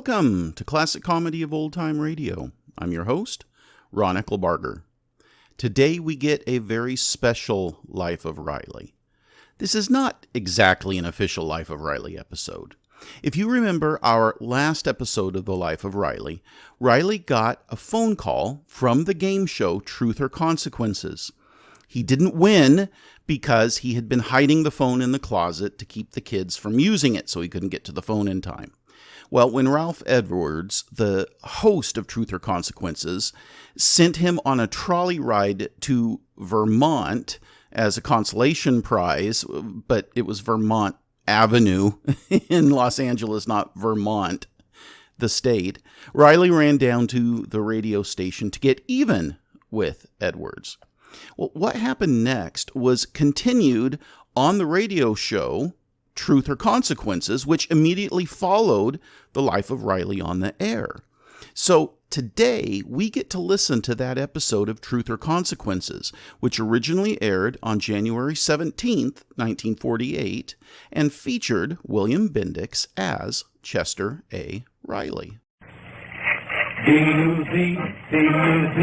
Welcome to Classic Comedy of Old Time Radio. I'm your host, Ron Eckelbarger. Today we get a very special Life of Riley. This is not exactly an official Life of Riley episode. If you remember our last episode of the Life of Riley, Riley got a phone call from the game show Truth or Consequences. He didn't win because he had been hiding the phone in the closet to keep the kids from using it so he couldn't get to the phone in time. Well, when Ralph Edwards, the host of Truth or Consequences, sent him on a trolley ride to Vermont as a consolation prize, but it was Vermont Avenue in Los Angeles, not Vermont, the state, Riley ran down to the radio station to get even with Edwards. Well, what happened next was continued on the radio show Truth or Consequences, which immediately followed the Life of Riley on the air. So today we get to listen to that episode of Truth or Consequences, which originally aired on January 17th, 1948, and featured William Bendix as Chester A. Riley. D-U-Z, D-U-Z.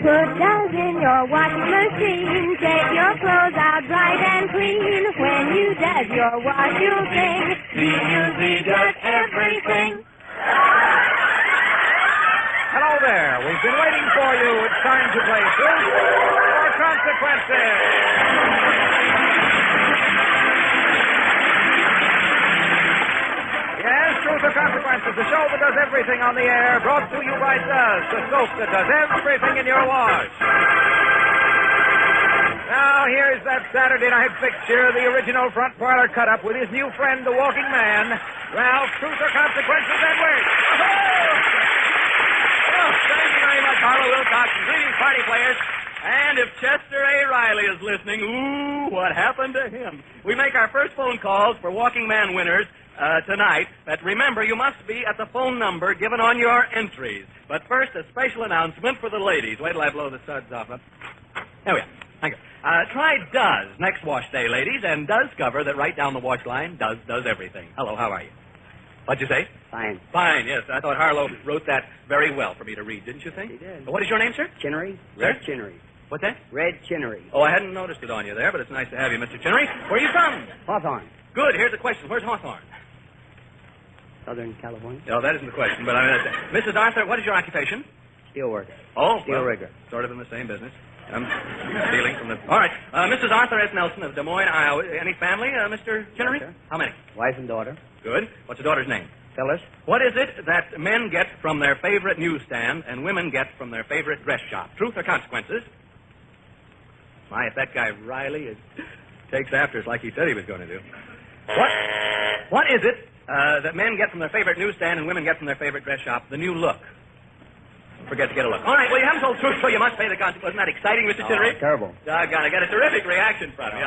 Put those in your washing machine. Take your clothes out bright and clean. When you does your wash, you'll sing. D-U-Z does everything. Hello there. We've been waiting for you. It's time to play Truth or Consequences. Yes, Truth or Consequences, the show that does everything on the air, brought to you by Duz, the soap that does everything in your wash. Now, here's that Saturday night picture, the original front parlor cut-up with his new friend, the walking man, Ralph Truth or Consequences Edwards. Oh, thank you very much, Harlow Wilcox. Greetings, party players. And if Chester A. Riley is listening, ooh, what happened to him? We make our first phone calls for Walking Man winners tonight. But remember, you must be at the phone number given on your entries. But first, a special announcement for the ladies. Wait till I blow the suds off. There we are. Thank you. Try Does next wash day, ladies, and Does cover that right down the wash line. Does everything. Hello, how are you? What'd you say? Fine. Fine, yes. I thought Harlow wrote that very well for me to read, didn't you think? He did. What is your name, sir? Chinnery. Sir? Red Chinnery. What's that? Red Chinnery. Oh, I hadn't noticed it on you there, but it's nice to have you, Mr. Chinnery. Where are you from? Hawthorne. Good. Here's the question. Where's Hawthorne? Southern California. No, that isn't the question, but I mean, Mrs. Arthur, what is your occupation? Steel worker. Oh, Steel rigger. Sort of in the same business. I'm stealing from the... All right. Mrs. Arthur S. Nelson of Des Moines, Iowa. Any family, Mr. Chinnery? Yes, sir. How many? Wife and daughter. Good. What's the daughter's name? Phyllis. What is it that men get from their favorite newsstand and women get from their favorite dress shop? Truth or Consequences? My, if that guy Riley takes after us like he said he was going to do. What is it that men get from their favorite newsstand and women get from their favorite dress shop? The new look. Forget to get a look. All right, well, you haven't told truth, so you must pay the consequence. Isn't that exciting, Mr. Chinnery? Terrible. Doggone, I got a terrific reaction from you.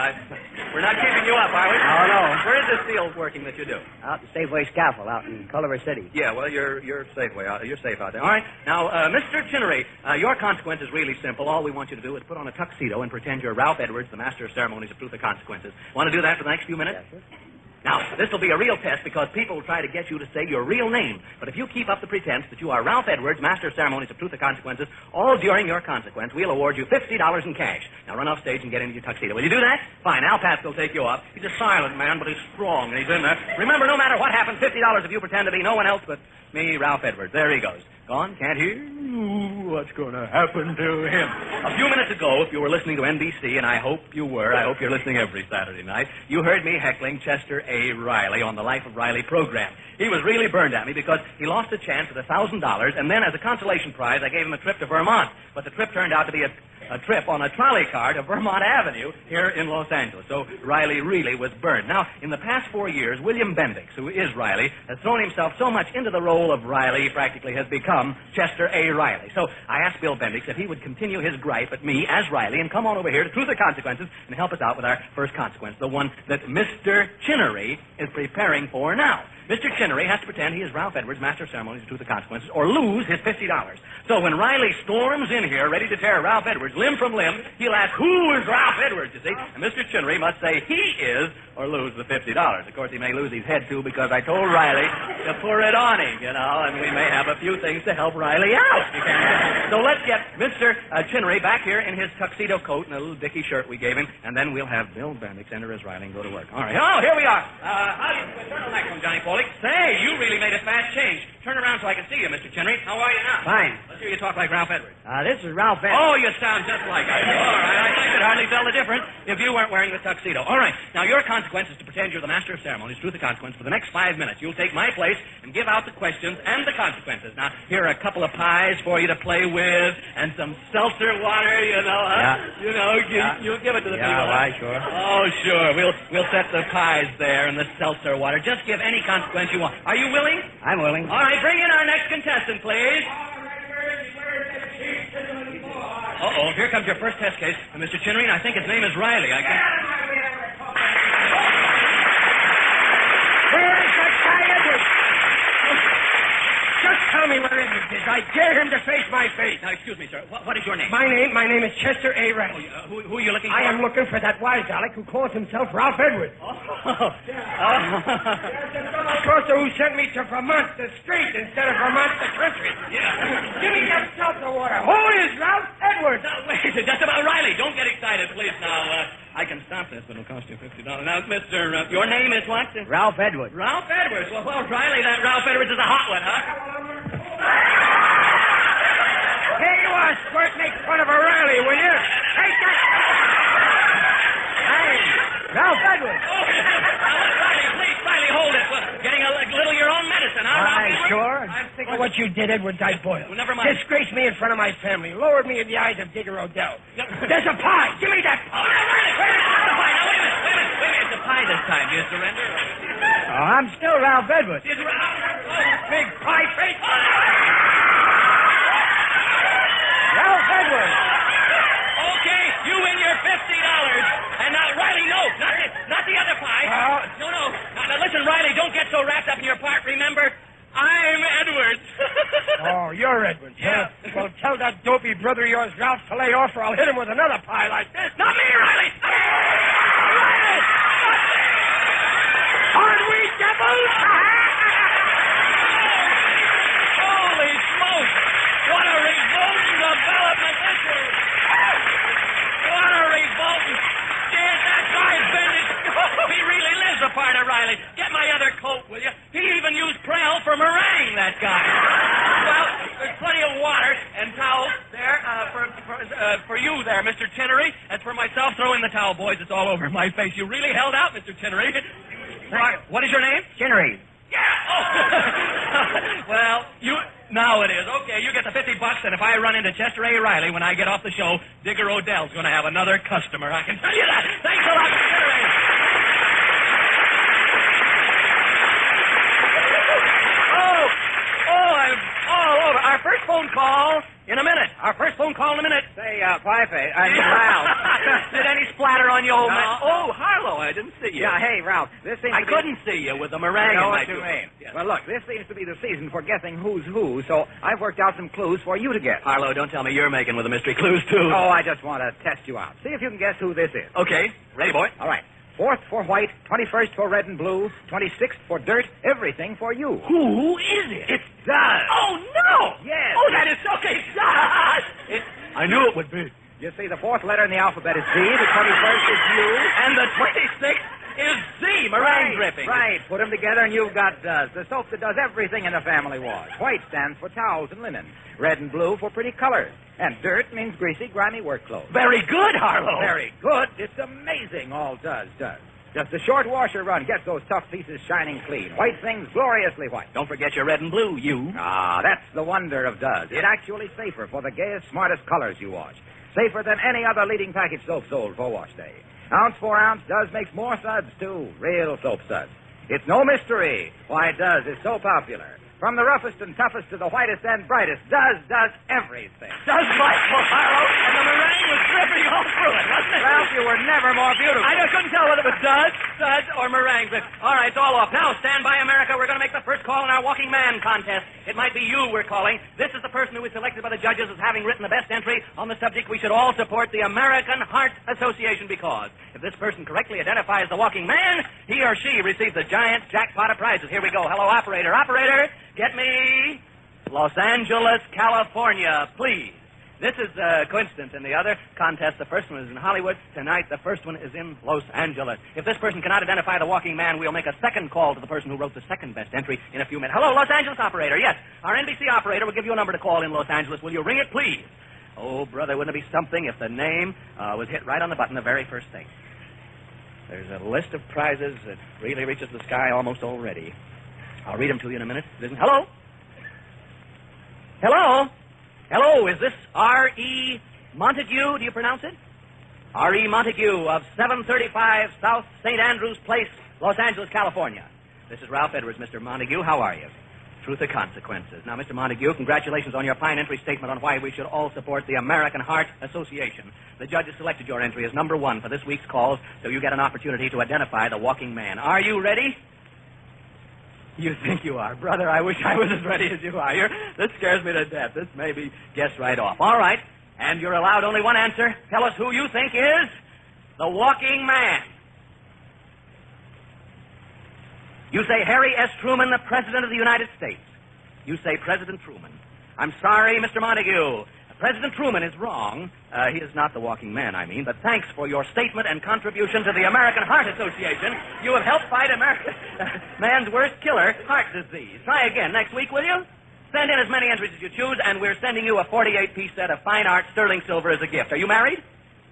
We're not keeping you up, are we? No. Where is this field working that you do? Out in Safeway Scaffold out in Culver City. Yeah, well, you're safe you're safe out there. All right. Now, Mr. Chinnery, your consequence is really simple. All we want you to do is put on a tuxedo and pretend you're Ralph Edwards, the master of ceremonies of Truth or Consequences. Want to do that for the next few minutes? Yes, sir. Now, this will be a real test because people will try to get you to say your real name. But if you keep up the pretense that you are Ralph Edwards, master of ceremonies of Truth or Consequences, all during your consequence, we'll award you $50 in cash. Now, run off stage and get into your tuxedo. Will you do that? Fine. Al Patz will take you up. He's a silent man, but he's strong, and he's in there. Remember, no matter what happens, $50 if you pretend to be no one else but me, Ralph Edwards. There he goes. Gone? Can't hear? Ooh, what's going to happen to him? A few minutes ago, if you were listening to NBC, and I hope you were, I hope you're listening every Saturday night, you heard me heckling Chester A. Riley on the Life of Riley program. He was really burned at me because he lost a chance at $1,000, and then as a consolation prize, I gave him a trip to Vermont. But the trip turned out to be a trip on a trolley car to Vermont Avenue here in Los Angeles. So Riley really was burned. Now, in the past 4 years, William Bendix, who is Riley, has thrown himself so much into the role of Riley, he practically has become Chester A. Riley. So I asked Bill Bendix if he would continue his gripe at me as Riley and come on over here to Truth or Consequences and help us out with our first consequence, the one that Mr. Chinnery is preparing for now. Mr. Chinnery has to pretend he is Ralph Edwards, master of ceremonies of Truth and Consequences, or lose his $50. So when Riley storms in here ready to tear Ralph Edwards limb from limb, he'll ask, who is Ralph Edwards, you see? And Mr. Chinnery must say he is or lose the $50. Of course, he may lose his head, too, because I told Riley to pour it on him, and we may have a few things to help Riley out. So let's get Mr. Chinnery back here in his tuxedo coat and a little dicky shirt we gave him, and then we'll have Bill Bendix enter as Riley and go to work. All right. Oh, here we are. How do you turn the next one, Johnny Foley? Say, you really made a fast change. Turn around so I can see you, Mr. Chinnery. How are you now? Fine. Let's hear you talk like Ralph Edwards. This is Ralph Edwards. Oh, you sound just like I do. All right, I could hardly tell the difference if you weren't wearing the tuxedo. All right, now your consequence is to pretend you're the master of ceremonies, Truth and Consequence, for the next 5 minutes. You'll take my place and give out the questions and the consequences. Now, here are a couple of pies for you to play with and some seltzer water, Yeah. You'll give it to the Yeah, people. why, sure. Oh, sure. We'll set the pies there and the seltzer water. Just give any consequence you want. Are you willing? I'm willing. All right, bring in our next contestant, please. Uh-oh, here comes your first test case. Mr. Chinnery, and I think his name is Riley. I can... Where is that guy Edwards? Just tell me where Edwards is. I dare him to face my face. Now, excuse me, sir. What is your name? My name is Chester A. Riley. Who are you looking for? I am looking for that wise Alec who calls himself Ralph Edwards. Of course, who sent me to Vermont, the street, instead of Vermont, the country. Yeah. Give me that seltzer water. Who is Ralph Edwards? Now, wait, just about Riley. Don't get excited, please. Now, I can stop this, but it'll cost you $50. Now, Mr. Your name is what? Ralph Edwards. Ralph Edwards. Well, Riley, that Ralph Edwards is a hot one, huh? Here you are, Squirt. Make fun of a Riley, will you? Take that. Hey, Ralph Edwards. Oh, Riley, hold it. Well, getting a little of your own medicine, huh, Ralph Why, Edwards? sure. I'm thinking what you did, Edwards, I boiled. Well, never mind. Disgraced me in front of my family. Lowered me in the eyes of Digger Odell. There's a pie. Give me that Oh, pie. now, Riley, wait a minute. Wait a minute. It's a pie this time. Do you surrender? Oh, I'm still Ralph Edwards. It's Ralph. Big pie face. Ralph Edwards. Okay, you win your $50. And now, Riley, no, not the other pie. No. Now, listen, Riley, don't get so wrapped up in your part. Remember, I'm Edwards. Oh, you're Edwards, Yeah. huh? Well, tell that dopey brother of yours, Ralph, to lay off, or I'll hit him with another pie like this. Not me, Riley. Riley! Aren't we devils? Holy smokes! What a revolting development this is! What a revolting... There's that guy, Bendix. He really lives a part of Riley. Get my other coat, will you? He even used Prel for meringue, that guy. Well, there's plenty of water and towels there for you there, Mr. Chinnery. As for myself, throw in the towel, boys. It's all over my face. You really held out, Mr. Chinnery. What is your name? Chinnery. Yeah. Oh. Well, now it is. Okay, you get the $50, and if I run into Chester A. Riley when I get off the show, Digger Odell's going to have another customer. I can tell you that. Thanks a lot, Chester A. I'm all over. Our first phone call in a minute. Say, Pieface, I mean, Ralph. Did any splatter on you, old man? Oh, Harlow, I didn't see you. Yeah, hey, Ralph, this seems I to be... couldn't see you with the meringue I know in my what you tooth. mean. Yes. Well, look, this seems to be the season for guessing who's who, so I've worked out some clues for you to guess. Harlow, don't tell me you're making with the mystery clues, too. Oh, I just want to test you out. See if you can guess who this is. Okay, ready, boy. All right. 4th for white, 21st for red and blue, 26th for dirt, everything for you. Who is it? It's Duz. Oh, no! Yes. Oh, that is okay. I knew it would be. You see, the 4th letter in the alphabet is Z, the 21st is U. And the 26th is Z, meringue dripping. Right. Put them together and you've got Duz, the soap that does everything in a family wash. White stands for towels and linen. Red and blue for pretty colors. And dirt means greasy, grimy work clothes. Very good, Harlow. Very good. It's amazing all Duz does. Just a short washer run gets those tough pieces shining clean. White things gloriously white. Don't forget your red and blue, you. Ah, that's the wonder of Duz. It's actually safer for the gayest, smartest colors you wash. Safer than any other leading package soap sold for wash day. Ounce for ounce, Duz makes more suds, too. Real soap suds. It's no mystery why Duz is so popular. From the roughest and toughest to the whitest and brightest, Duz does everything. Does Michael, Harlow, and the meringue was ripping all through it, wasn't it? Ralph, you were never more beautiful. I just couldn't tell whether it was duds, or meringues. All right, it's all off. Now, stand by, America. We're going to make the first call in our Walking Man contest. It might be you we're calling. This is the person who was selected by the judges as having written the best entry on the subject. We should all support the American Heart Association because if this person correctly identifies the Walking Man, he or she receives a giant jackpot of prizes. Here we go. Hello, operator. Operator, get me Los Angeles, California, please. This is a coincidence in the other contest. The first one is in Hollywood. Tonight, the first one is in Los Angeles. If this person cannot identify the Walking Man, we'll make a second call to the person who wrote the second best entry in a few minutes. Hello, Los Angeles operator. Yes, our NBC operator will give you a number to call in Los Angeles. Will you ring it, please? Oh, brother, wouldn't it be something if the name was hit right on the button the very first thing? There's a list of prizes that really reaches the sky almost already. I'll read them to you in a minute. Listen. Hello? Hello? Hello, is this R.E. Montague? Do you pronounce it? R.E. Montague of 735 South St. Andrews Place, Los Angeles, California. This is Ralph Edwards, Mr. Montague. How are you? Truth or consequences. Now, Mr. Montague, congratulations on your fine entry statement on why we should all support the American Heart Association. The judges selected your entry as number one for this week's calls, so you get an opportunity to identify the Walking Man. Are you ready? You think you are. Brother, I wish I was as ready as you are. This scares me to death. This may be guessed right off. All right. And you're allowed only one answer. Tell us who you think is the Walking Man. You say Harry S. Truman, the President of the United States. You say President Truman. I'm sorry, Mr. Montague. President Truman is wrong. He is not the Walking Man, I mean, but thanks for your statement and contribution to the American Heart Association. You have helped fight man's worst killer, heart disease. Try again next week, will you? Send in as many entries as you choose, and we're sending you a 48-piece set of fine art sterling silver as a gift. Are you married?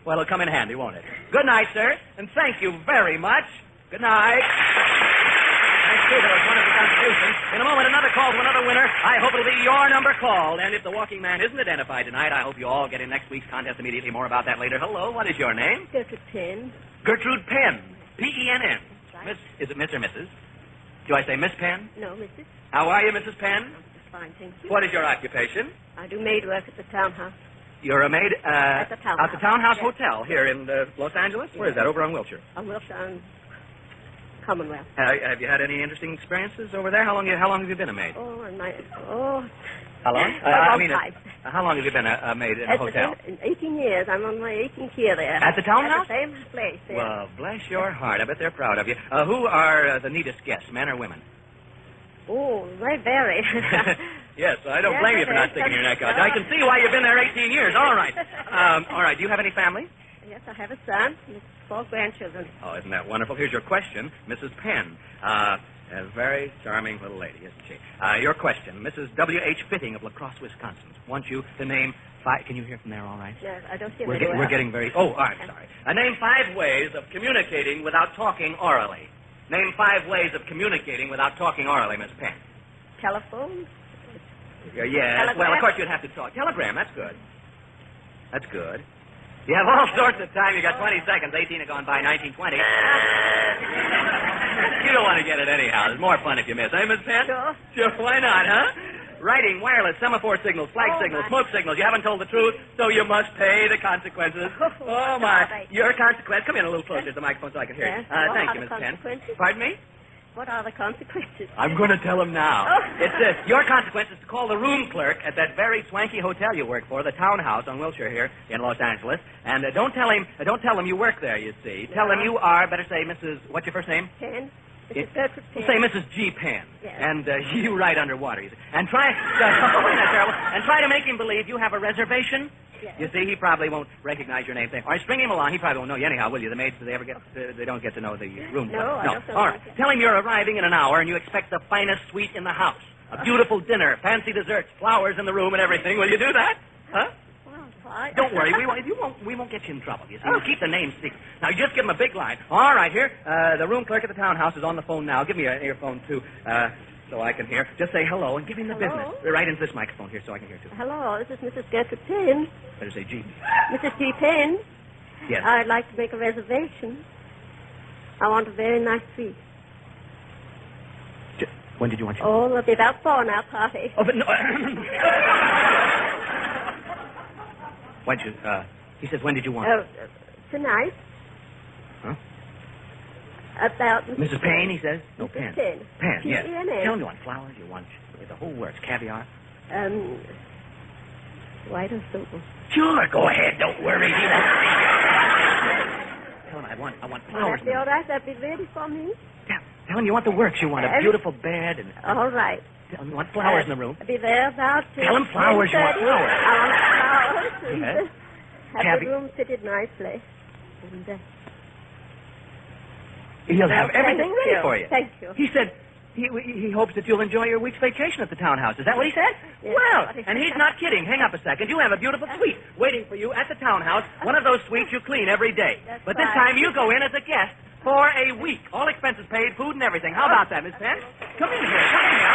Well, it'll come in handy, won't it? Good night, sir, and thank you very much. Good night. Thanks, too, for those wonderful contributions. In a moment, another call to another winner. I hope it'll be your number called. And if the Walking Man isn't identified tonight, I hope you all get in next week's contest immediately. More about that later. Hello, what is your name? Gertrude Penn. Gertrude Penn. P-E-N-N. Right. Is it Miss or Mrs.? Do I say Miss Penn? No, Mrs. How are you, Mrs. Penn? Just fine, thank you. What is your occupation? I do maid work at the townhouse. You're a maid At the townhouse. At the Townhouse Yes. Hotel here in Los Angeles? Where is that? Over on Wilshire. On Wilshire, Commonwealth. Have you had any interesting experiences over there? How long have you been a maid? Oh, and How long? time. How long have you been a maid in a hotel? 18 years. I'm on my 18th year there. At the townhouse? At the same place, there. Well, bless your heart. I bet they're proud of you. Who are the neatest guests, men or women? Oh, they vary. Yes, I don't Yes, blame you for not it is. sticking your neck out. I can see why you've been there 18 years. All right. All right. Do you have any family? Yes, I have a son and 4 grandchildren. Oh, isn't that wonderful? Here's your question, Mrs. Penn. A very charming little lady, isn't she? Your question, Mrs. W.H. Fitting of La Crosse, Wisconsin, wants you to name 5... Can you hear from there all right? Yes, I don't hear We're very well. getting very... Oh, all right, sorry. Name 5 ways of communicating without talking orally. Name 5 ways of communicating without talking orally, Miss Penn. Telephone? Yes. Telegram? Well, of course you'd have to talk. Telegram, that's good. That's good. You have all sorts of time. You got 20 seconds. 18 have gone by. 1920. You don't want to get it anyhow. It's more fun if you miss. Eh, Miss Penn? Sure. Why not, huh? Writing, wireless, semaphore signals, flag signals, smoke signals. You haven't told the truth, so you must pay the consequences. Oh, my. Your consequence. Come in a little closer to the microphone so I can hear you. Yes. What Thank are you, the Miss Penn. consequences? Pardon me? What are the consequences? I'm going to tell him now. Oh. It's this. Your consequence is to call the room clerk at that very swanky hotel you work for, the Townhouse on Wilshire here in Los Angeles. And don't tell him you work there, you see. Tell him you are, better say, Mrs. What's your first name? Penn? Mrs. Gertrude Penn. Say Mrs. G. Penn. Yes. And you write underwater. You see. And try to make him believe you have a reservation. Yes. You see, he probably won't recognize your name. All right, string him along. He probably won't know you anyhow, will you? The maids, do they ever get? They don't get to know the room. No, I don't know All right. that. Tell him you're arriving in an hour, and you expect the finest suite in the house, a beautiful dinner, fancy desserts, flowers in the room, and everything. Will you do that? Huh? Well, why? Don't worry, we won't get you in trouble. You see, we'll keep the name secret. Now, you just give him a big line. All right, here, the room clerk at the Townhouse is on the phone now. Give me an earphone too. So I can hear. Just say hello and give him the Hello? business. Right into this microphone here so I can hear, too. Hello, this is Mrs. Gertrude Penn. Better say G. Mrs. G. Penn. Yes. I'd like to make a reservation. I want a very nice suite. When did you want your... Oh, it'll be about 4 now, party. Oh, but no... Why don't you, He says, when did you want Oh, it? tonight. Huh? About Mrs. Payne, he says? No, Penn. Penn. Penn, yes. P-E-N-N. Tell him you want flowers, you want the whole works, caviar. White or silver? Sure, go ahead. Don't worry. He won't see. Tell him I want Will flowers. that be all right? That'd be ready for me? Tell him you want the works. You want a beautiful bed and... All right. Tell him you want flowers in the room. I'll be there about... Tell him flowers. You want 10:30. flowers. I want flowers. And, Yes. have Cavi- the room fitted nicely. And, He'll have well, everything thank ready you. for you. Thank you. He said he hopes that you'll enjoy your week's vacation at the townhouse. Is that what he said? Yes. Well, and he's not kidding. Hang up a second. You have a beautiful suite waiting for you at the townhouse. One of those suites you clean every day. That's But this right. time you go in as a guest for a week. All expenses paid, food and everything. How about that, Miss Penn? Come in here. Come in here.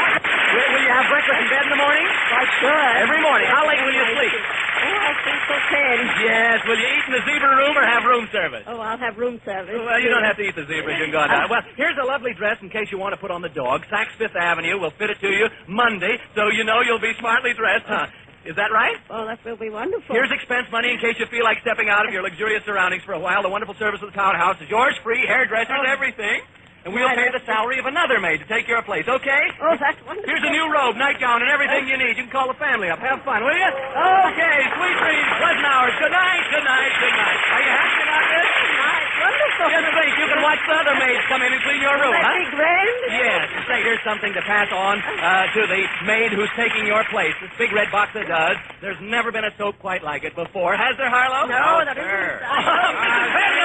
Will you have breakfast in bed in the morning? Why, sure. Every morning. How late will you sleep? Oh, I think so, 10. Yes. Will you eat in the zebra room or have room service? Oh, I'll have room service. Well, you don't have to eat the zebras. You can go on down. Well, here's a lovely dress in case you want to put on the dog. Saks Fifth Avenue. We'll fit it to you Monday, so you know you'll be smartly dressed, huh? Is that right? Oh, that will be wonderful. Here's expense money in case you feel like stepping out of your luxurious surroundings for a while. The wonderful service of the townhouse is yours, free, hairdressers, everything. And we'll pay the salary of another maid to take your place, okay? Oh, that's wonderful. Here's a new robe, nightgown, and everything you need. You can call the family up. Have fun, will you? Okay, sweet dreams, pleasant hours. Good night, good night, good night. Are you happy about this? Nice, wonderful. Just think, you can watch the other maids come in and clean your room, That'd huh? be grand. Yes. Say, here's something to pass on to the maid who's taking your place. This big red box that does. There's never been a soap quite like it before. Has there, Harlow? No, that sir. isn't.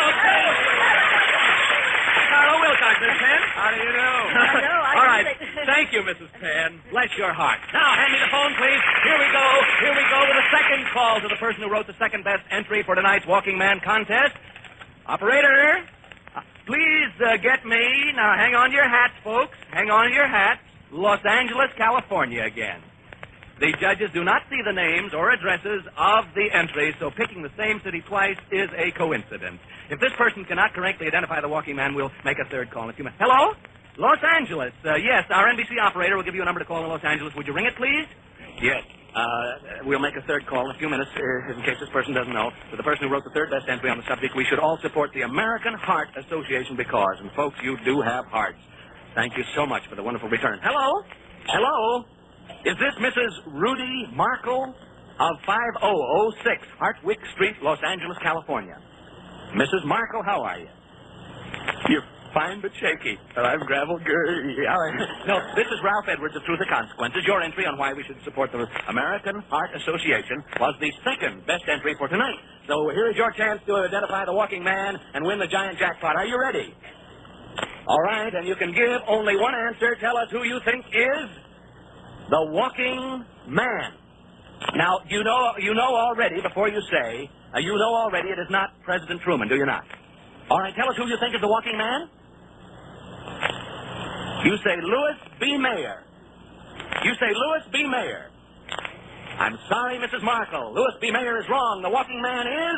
Harlow Wilcox, Miss Penn. How do you do? I know, I All right. really- Thank you, Mrs. Penn. Bless your heart. Now, hand me the phone, please. Here we go. Here we go with a second call to the person who wrote the second best entry for tonight's Walking Man contest. Operator, please get me. Now, hang on to your hats, folks. Hang on to your hats. Los Angeles, California again. The judges do not see the names or addresses of the entries, so picking the same city twice is a coincidence. If this person cannot correctly identify the walking man, we'll make a third call in a few minutes. Hello? Los Angeles. Yes, our NBC operator will give you a number to call in Los Angeles. Would you ring it, please? Yes. We'll make a third call in a few minutes, in case this person doesn't know. To the person who wrote the third best entry on the subject, we should all support the American Heart Association because, and folks, you do have hearts. Thank you so much for the wonderful return. Hello? Hello? Is this Mrs. Rudy Markle of 5006 Hartwick Street, Los Angeles, California? Mrs. Markle, how are you? You're fine but shaky. I'm gravel. No, this is Ralph Edwards of Truth or Consequences. Your entry on why we should support the American Heart Association was the second best entry for tonight. So here is your chance to identify the walking man and win the giant jackpot. Are you ready? All right, and you can give only one answer. Tell us who you think is the walking man. Now, you know already, before you say, you know already it is not President Truman, do you not? All right, tell us who you think is the walking man. You say Louis B. Mayer. You say Louis B. Mayer. I'm sorry, Mrs. Markle. Louis B. Mayer is wrong. The walking man is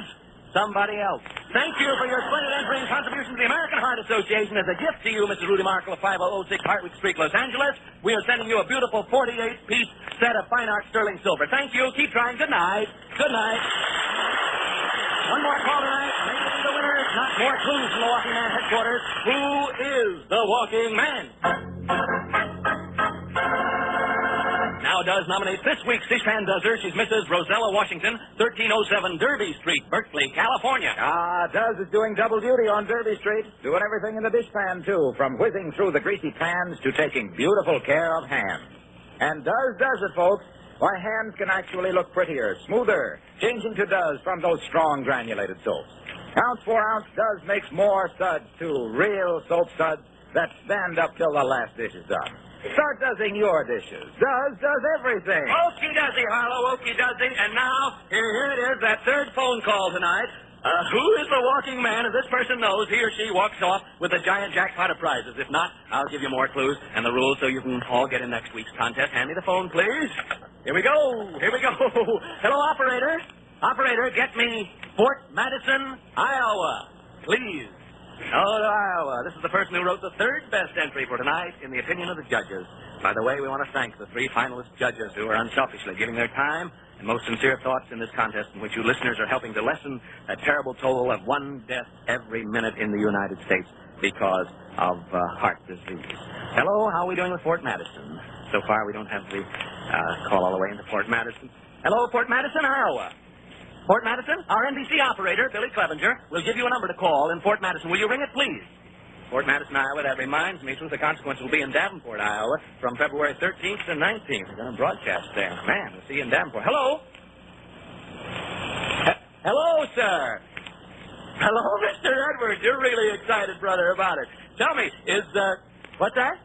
somebody else. Thank you for your splendid entry and contribution to the American Heart Association. As a gift to you, Mrs. Rudy Markle of 5006 Hartwick Street, Los Angeles, we are sending you a beautiful 48-piece set of fine art sterling silver. Thank you. Keep trying. Good night. Good night. One more call tonight. Maybe the winner. Not more clues from the Walking Man headquarters. Who is the Walking Man? Now does nominate this week's Dishpan Dozer. She's Mrs. Rosella Washington, 1307 Derby Street, Berkeley, California. Duz is doing double duty on Derby Street, doing everything in the dishpan, too, from whizzing through the greasy pans to taking beautiful care of hands. And Duz does it, folks. Why, hands can actually look prettier, smoother, changing to Duz from those strong granulated soaps. Ounce for ounce, Duz makes more suds, too, real soap suds that stand up till the last dish is done. Start doesing your dishes. Duz does everything. Okie dozy, Harlow, okie dozy. And now, here it is, that third phone call tonight. Who is the walking man? If this person knows, he or she walks off with a giant jackpot of prizes. If not, I'll give you more clues and the rules so you can all get in next week's contest. Hand me the phone, please. Here we go. Here we go. Hello, operator. Operator, get me Fort Madison, Iowa. Please. Oh, Iowa. This is the person who wrote the third best entry for tonight in the opinion of the judges. By the way, we want to thank the three finalist judges who are unselfishly giving their time and most sincere thoughts in this contest in which you listeners are helping to lessen that terrible toll of one death every minute in the United States because of heart disease. Hello, how are we doing with Fort Madison? So far, we don't have the call all the way into Fort Madison. Hello, Fort Madison, Iowa. Fort Madison, our NBC operator, Billy Clevenger, will give you a number to call in Fort Madison. Will you ring it, please? Fort Madison, Iowa, that reminds me, Truth or Consequences will be in Davenport, Iowa, from February 13th to 19th. We're going to broadcast there. Man, we'll see you in Davenport. Hello? Hello, sir. Hello, Mr. Edwards. You're really excited, brother, about it. Tell me, what's that?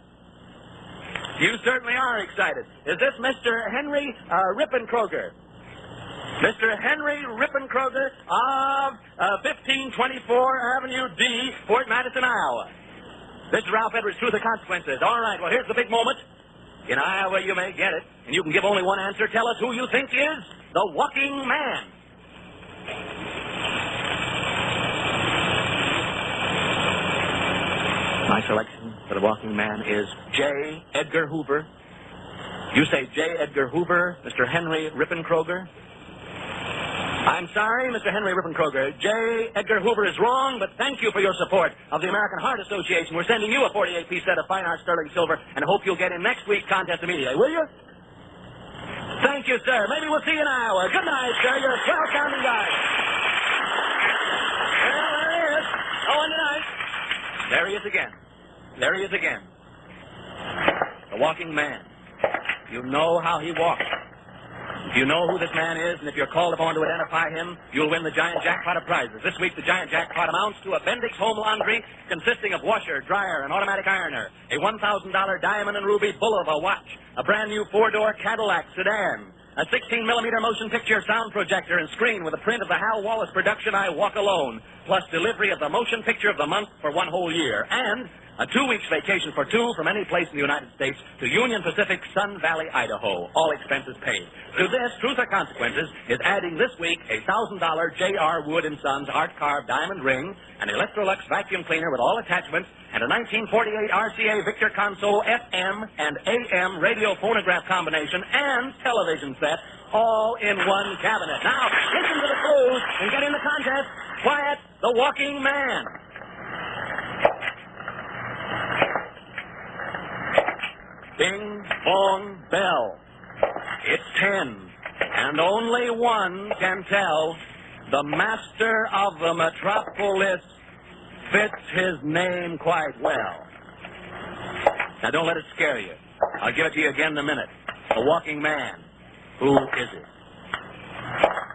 You certainly are excited. Is this Mr. Henry Rippenkroger? Mr. Henry Rippenkroger of 1524 Avenue D, Fort Madison, Iowa. This is Ralph Edwards, Truth or Consequences. All right, well, here's the big moment. In Iowa, you may get it, and you can give only one answer. Tell us who you think is the walking man. My selection for the walking man is J. Edgar Hoover. You say J. Edgar Hoover, Mr. Henry Rippenkroger. I'm sorry, Mr. Henry Rippenkroger. J. Edgar Hoover is wrong, but thank you for your support of the American Heart Association. We're sending you a 48-piece set of fine art sterling silver, and hope you'll get in next week's contest immediately, will you? Thank you, sir. Maybe we'll see you in Iowa. Good night, sir. You're a swell sounding guy. Well, there he is. Oh, and tonight. There he is again. There he is again. The walking man. You know how he walks. If you know who this man is, and if you're called upon to identify him, you'll win the giant jackpot of prizes. This week, the giant jackpot amounts to a Bendix home laundry consisting of washer, dryer, and automatic ironer, a $1,000 diamond and ruby Bulova watch, a brand new four-door Cadillac sedan, a 16-millimeter motion picture sound projector and screen with a print of the Hal Wallace production I Walk Alone, plus delivery of the motion picture of the month for one whole year, and a 2-week vacation for two from any place in the United States to Union Pacific, Sun Valley, Idaho. All expenses paid. To this, Truth or Consequences is adding this week a $1,000 J.R. Wood & Sons hard-carved diamond ring, an Electrolux vacuum cleaner with all attachments, and a 1948 RCA Victor Console FM and AM radio phonograph combination and television set, all in one cabinet. Now, listen to the clues and get in the contest. Quiet, the walking man. Bing, bong, bell. It's 10, and only one can tell. The master of the metropolis fits his name quite well. Now, don't let it scare you. I'll give it to you again in a minute. The walking man. Who is it?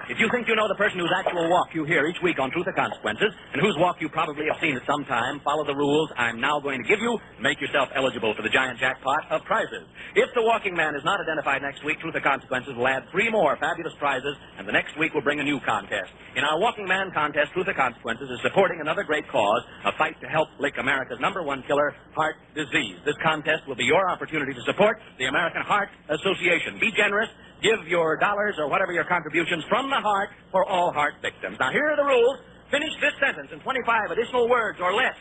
If you think you know the person whose actual walk you hear each week on Truth or Consequences, and whose walk you probably have seen at some time, follow the rules I'm now going to give you. Make yourself eligible for the giant jackpot of prizes. If the walking man is not identified next week, Truth or Consequences will add 3 more fabulous prizes, and the next week will bring a new contest. In our walking man contest, Truth or Consequences is supporting another great cause, a fight to help lick America's #1 killer, heart disease. This contest will be your opportunity to support the American Heart Association. Be generous. Give your dollars or whatever your contributions from the heart for all heart victims. Now, here are the rules. Finish this sentence in 25 additional words or less.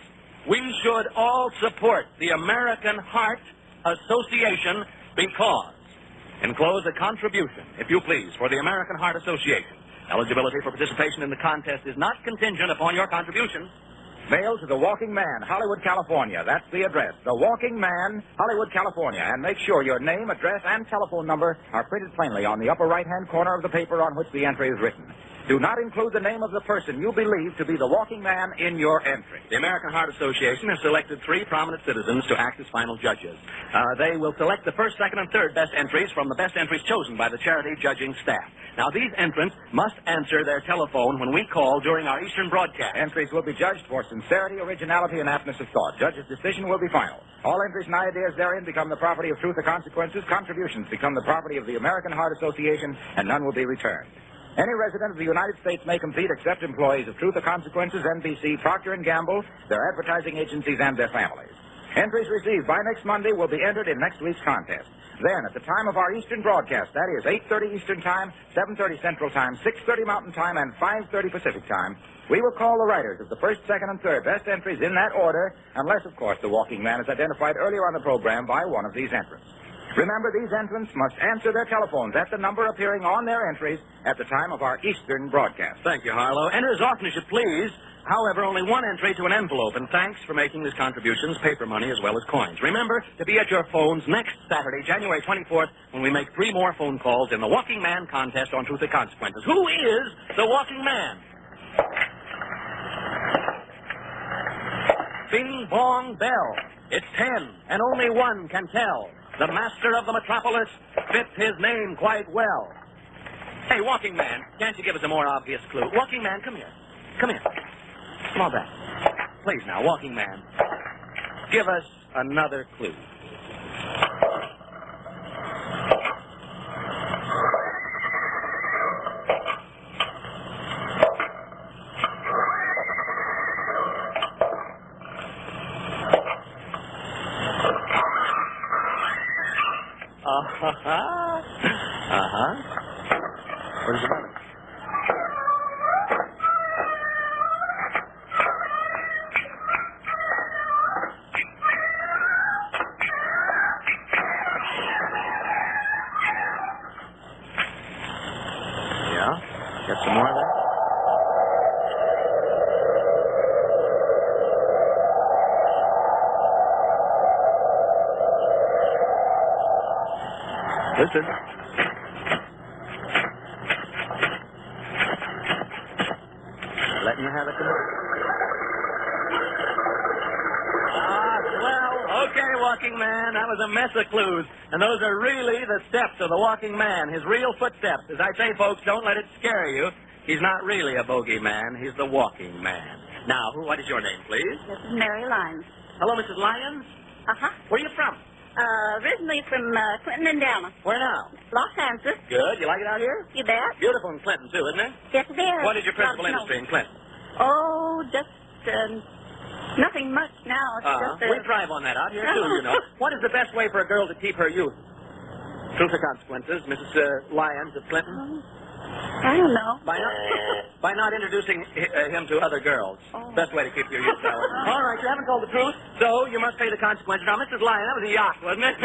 We should all support the American Heart Association because. Enclose a contribution, if you please, for the American Heart Association. Eligibility for participation in the contest is not contingent upon your contributions. Mail to The Walking Man, Hollywood, California. That's the address. The Walking Man, Hollywood, California. And make sure your name, address, and telephone number are printed plainly on the upper right-hand corner of the paper on which the entry is written. Do not include the name of the person you believe to be the walking man in your entry. The American Heart Association has selected 3 prominent citizens to act as final judges. They will select the first, second, and third best entries from the best entries chosen by the charity judging staff. Now, these entrants must answer their telephone when we call during our Eastern broadcast. Entries will be judged for sincerity, originality, and aptness of thought. Judge's decision will be final. All entries and ideas therein become the property of Truth or Consequences. Contributions become the property of the American Heart Association, and none will be returned. Any resident of the United States may compete except employees of Truth or Consequences, NBC, Procter & Gamble, their advertising agencies, and their families. Entries received by next Monday will be entered in next week's contest. Then, at the time of our Eastern broadcast, that is 8:30 Eastern Time, 7:30 Central Time, 6:30 Mountain Time, and 5:30 Pacific Time, we will call the writers of the first, second, and third best entries in that order, unless, of course, the walking man is identified earlier on the program by one of these entrants. Remember, these entrants must answer their telephones at the number appearing on their entries at the time of our Eastern broadcast. Thank you, Harlow. Enter as often as you please. However, only one entry to an envelope, and thanks for making these contributions, paper money as well as coins. Remember to be at your phones next Saturday, January 24th, when we make 3 more phone calls in the Walking Man contest on Truth or Consequences. Who is the Walking Man? Bing bong bell. It's 10, and only one can tell. The master of the metropolis fits his name quite well. Hey, Walking Man, can't you give us a more obvious clue? Walking Man, come here. Come here. Come on back. Please now, Walking Man. Give us another clue. What is the matter? Yeah? Get some more of that? Listen. Letting you have it tonight. Well, okay, Walking Man. That was a mess of clues. And those are really the steps of the Walking Man, his real footsteps. As I say, folks, don't let it scare you. He's not really a bogeyman. He's the Walking Man. Now, what is your name, please? This is Mary Lyons. Hello, Mrs. Lyons. Uh-huh. Where are you from? Originally from Clinton, Indiana. Where now? Los Angeles. Good. You like it out here? You bet. Beautiful in Clinton, too, isn't it? Yes, it is. What is your principal Lots of industry in Clinton? snow. Oh, just nothing much now. It's just We thrive on that out here, too, you know. What is the best way for a girl to keep her youth? Truth or Consequences, Mrs. Lyons of Clinton? I don't know. By not introducing him to other girls. Oh. Best way to keep your youth valid. All right, you haven't told the truth, so you must pay the consequences. Now, Mrs. Lyons, that was a yacht, wasn't it?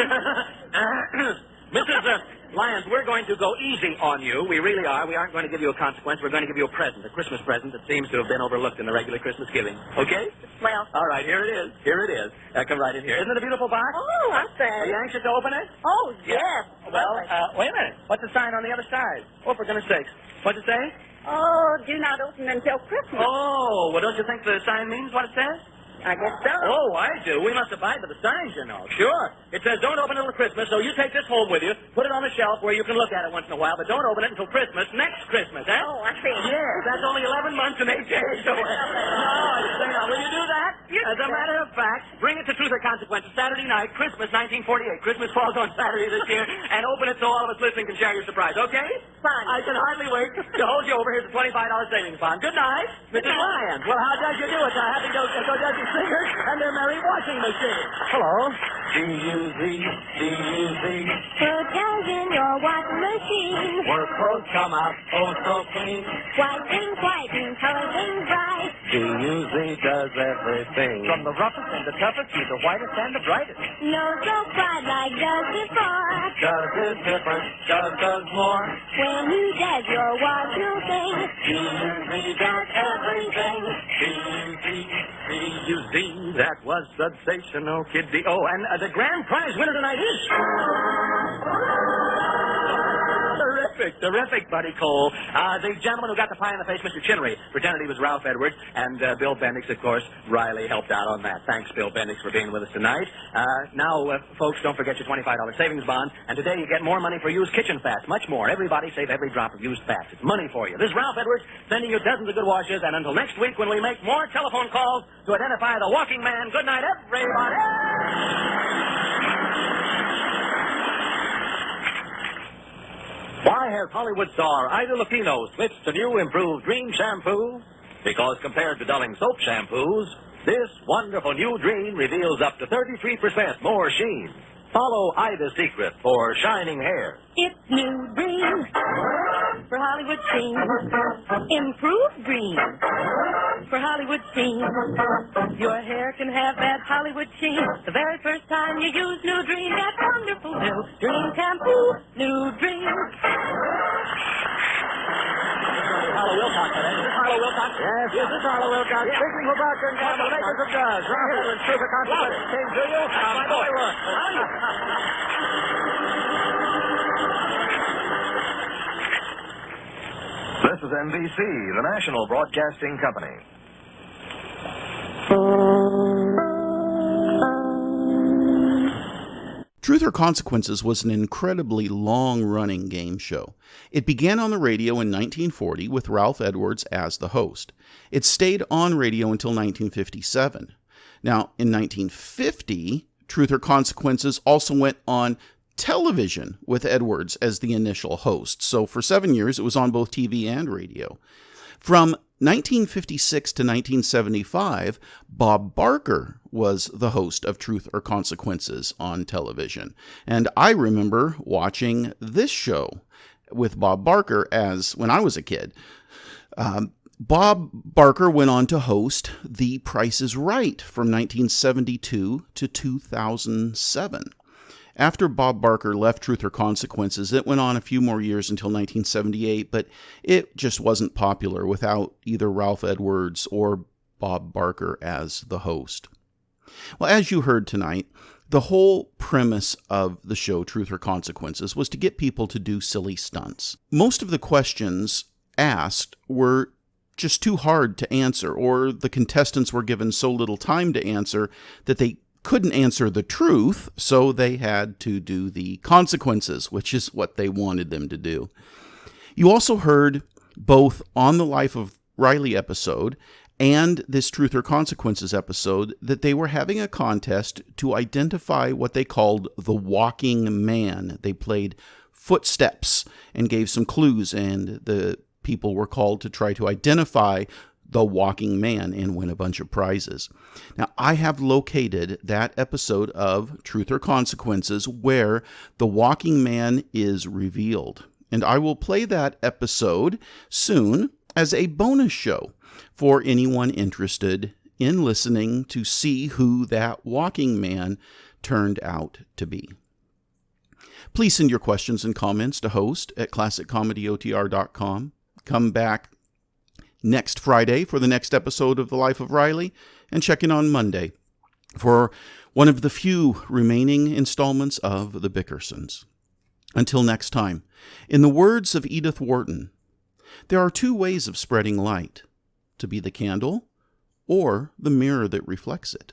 Mrs. Lyons, we're going to go easy on you. We really are. We aren't going to give you a consequence. We're going to give you a present, a Christmas present that seems to have been overlooked in the regular Christmas giving. Okay? Well. All right, here it is. Here it is. Come right in here. Isn't it a beautiful box? Oh, I'm Are you sad. anxious to open it? Oh, yes. Well, wait a minute. What's the sign on the other side? Oh, for goodness sakes. What's it say? Oh, do not open until Christmas. Oh, well, don't you think the sign means what it says? I guess so. Oh, I do. We must abide by the signs, you know. Sure. It says don't open until Christmas, so you take this home with you, put it on the shelf where you can look at it once in a while, but don't open it until Christmas, next Christmas, eh? Oh, I see. Yes, that's only 11 months and 8 days away. No, I say now, will you do that? Yes, As a matter of fact, bring it to Truth or Consequences Saturday night, Christmas 1948. Christmas falls on Saturday this year, and open it so all of us listening can share your surprise, okay? Fine. I can hardly wait to hold you over. Here's a $25 savings bond. Good night, Mrs. Lyons. Well, how does you do it? Happy go Dudley Singers and their merry washing machine. Hello. D-U-Z, D-U-Z. Put those in your washing machine. Work clothes come out oh so clean. Whiten, coloring bright. D-U-Z does everything. From the roughest and the toughest to the whitest and the brightest. No soap bright like does before. Does is different, does more. When you does your wash, you'll think. D-U-Z does everything. D-U-Z, D-U-Z, that was sensational, Kid D. Oh, and the grand prize winner tonight is... Terrific, Buddy Cole. The gentleman who got the pie in the face, Mr. Chinnery, pretended he was Ralph Edwards, and Bill Bendix, of course. Riley helped out on that. Thanks, Bill Bendix, for being with us tonight. Now, folks, don't forget your $25 savings bond, and today you get more money for used kitchen fats, much more. Everybody save every drop of used fats. It's money for you. This is Ralph Edwards sending you dozens of good washes, and until next week when we make more telephone calls to identify the Walking Man, good night, everybody. Why has Hollywood star Ida Lupino switched to new improved Dream shampoo? Because compared to dulling soap shampoos, this wonderful new Dream reveals up to 33% more sheen. Follow Ida's secret for shining hair. It's new Dream for Hollywood Dream. Improved Dream. for Hollywood scene. Your hair can have that Hollywood sheen. The very first time you use New Dream, that wonderful new Dream shampoo, New Dream. Harlow Wilcox, I think. Is this Harlow Wilcox? Yes, this is Harlow Wilcox. Speaking for Barker and Campbell, makers of Duz. Ralph Edwards, Truth or Consequences came to you. My boy, look. This is NBC, the national broadcasting company. Truth or Consequences was an incredibly long-running game show. It began on the radio in 1940 with Ralph Edwards as the host. It stayed on radio until 1957. Now, in 1950, Truth or Consequences also went on television with Edwards as the initial host. So for 7 years, it was on both TV and radio. From 1956 to 1975, Bob Barker was the host of Truth or Consequences on television. And I remember watching this show with Bob Barker when I was a kid. Bob Barker went on to host The Price is Right from 1972 to 2007. After Bob Barker left Truth or Consequences, it went on a few more years until 1978, but it just wasn't popular without either Ralph Edwards or Bob Barker as the host. Well, as you heard tonight, the whole premise of the show Truth or Consequences was to get people to do silly stunts. Most of the questions asked were just too hard to answer, or the contestants were given so little time to answer that they couldn't answer the truth, so they had to do the consequences, which is what they wanted them to do. You also heard both on the Life of Riley episode and this Truth or Consequences episode that they were having a contest to identify what they called the walking man. They played footsteps and gave some clues, and the people were called to try to identify the walking man and win a bunch of prizes. Now, I have located that episode of Truth or Consequences where the walking man is revealed. And I will play that episode soon as a bonus show for anyone interested in listening to see who that walking man turned out to be. Please send your questions and comments to host@classiccomedyotr.com. Come back next Friday for the next episode of The Life of Riley, and check in on Monday for one of the few remaining installments of The Bickersons. Until next time, in the words of Edith Wharton, there are two ways of spreading light: to be the candle or the mirror that reflects it.